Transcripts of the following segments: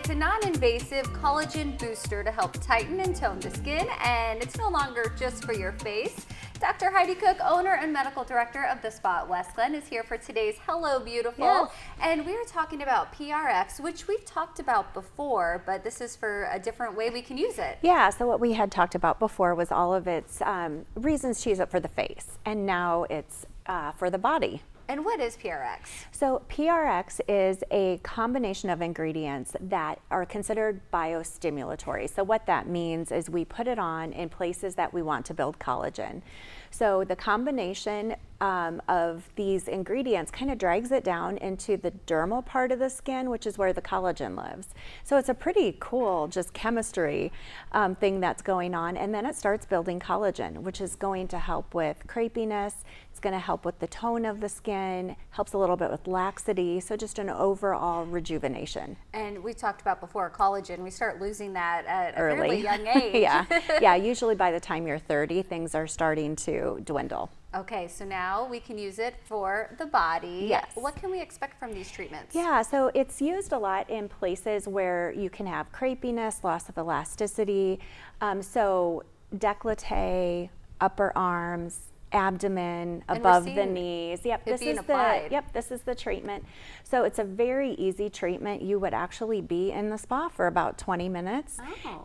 It's a non-invasive collagen booster to help tighten and tone the skin, and it's no longer just for your face. Dr. Heidi Cook, owner and medical director of the spa at West Glen, is here for today's Hello Beautiful. Yes. And we were talking about PRX, which we've talked about before, but this is for a different way we can use it. Yeah, so what we had talked about before was all of its reasons to use it for the face, and now it's for the body. And what is PRX? So PRX is a combination of ingredients that are considered biostimulatory. So what that means is we put it on in places that we want to build collagen. So the combination of these ingredients kind of drags it down into the dermal part of the skin, which is where the collagen lives. So it's a pretty cool just chemistry thing that's going on, and then it starts building collagen, which is going to help with crepiness. It's going to help with the tone of the skin, helps a little bit with laxity, so just an overall rejuvenation. And we talked about before, collagen, we start losing that at a Early. fairly young age. Yeah, usually by the time you're 30, things are starting to dwindle. Okay, so now we can use it for the body. Yes. What can we expect from these treatments? Yeah, so it's used a lot in places where you can have crepiness, loss of elasticity, so décolleté, upper arms, abdomen, above the knees. Yep, this is the treatment. So it's a very easy treatment. You would actually be in the spa for about 20 minutes,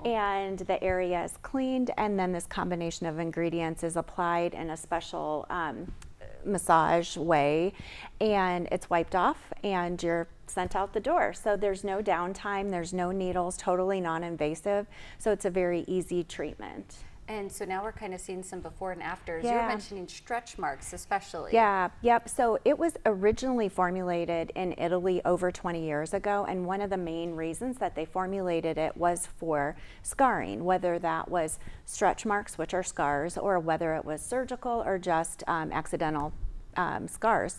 and the area is cleaned, and then this combination of ingredients is applied in a special massage way, and it's wiped off, and you're sent out the door. So there's no downtime, there's no needles, totally non-invasive. So it's a very easy treatment. And so now we're kind of seeing some before and afters. Yeah. You were mentioning stretch marks especially. Yeah, yep. So it was originally formulated in Italy over 20 years ago, and one of the main reasons that they formulated it was for scarring, whether that was stretch marks, which are scars, or whether it was surgical or just accidental scars.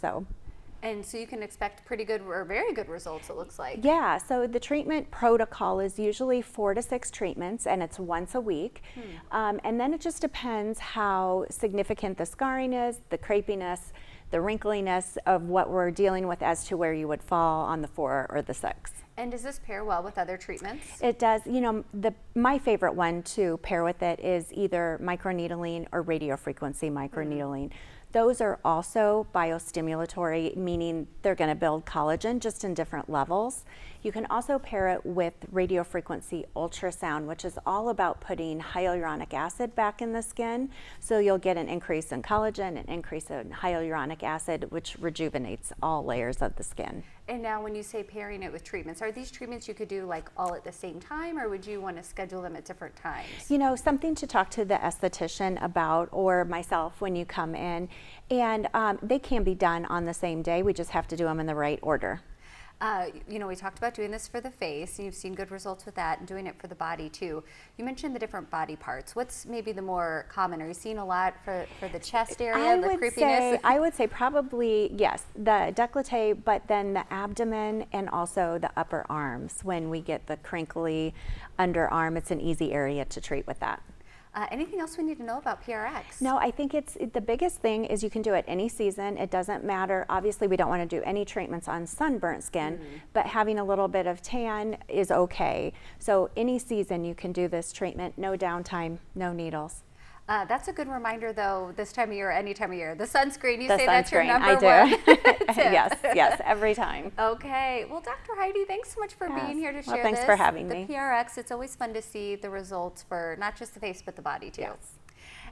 And so you can expect pretty good or very good results, it looks like. Yeah, so the treatment protocol is usually 4 to 6 treatments, and it's once a week. And then it just depends how significant the scarring is, the crepiness, the wrinkliness of what we're dealing with as to where you would fall on the 4 or the 6. And does this pair well with other treatments? It does. You know, my favorite one to pair with it is either microneedling or radiofrequency microneedling. Those are also biostimulatory, meaning they're going to build collagen just in different levels. You can also pair it with radiofrequency ultrasound, which is all about putting hyaluronic acid back in the skin. So you'll get an increase in collagen, an increase in hyaluronic acid, which rejuvenates all layers of the skin. And now when you say pairing it with treatments, are these treatments you could do like all at the same time, or would you want to schedule them at different times? You know, something to talk to the esthetician about, or myself when you come in, and they can be done on the same day. We just have to do them in the right order. You know, we talked about doing this for the face, and you've seen good results with that, and doing it for the body too. You mentioned the different body parts. What's maybe the more common? Are you seeing a lot for the chest area, the creepiness? I would say probably, yes, the décolleté, but then the abdomen and also the upper arms. When we get the crinkly underarm, it's an easy area to treat with that. Anything else we need to know about PRX? No, I think the biggest thing is you can do it any season. It doesn't matter. Obviously, we don't want to do any treatments on sunburnt skin, but having a little bit of tan is okay. So any season you can do this treatment, no downtime, no needles. That's a good reminder, though, this time of year, any time of year. The sunscreen, you the say sunscreen, that's your number I do. one tip. Yes, every time. Okay. Well, Dr. Heidi, thanks so much for being here to share thanks this. for having me. The PRX, it's always fun to see the results for not just the face, but the body, too. Yes.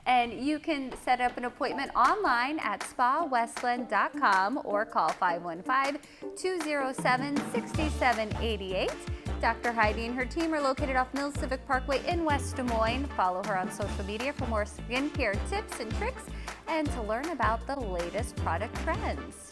And you can set up an appointment online at spawestglen.com or call 515-207-6788. Dr. Heidi and her team are located off Mills Civic Parkway in West Des Moines. Follow her on social media for more skincare tips and tricks and to learn about the latest product trends.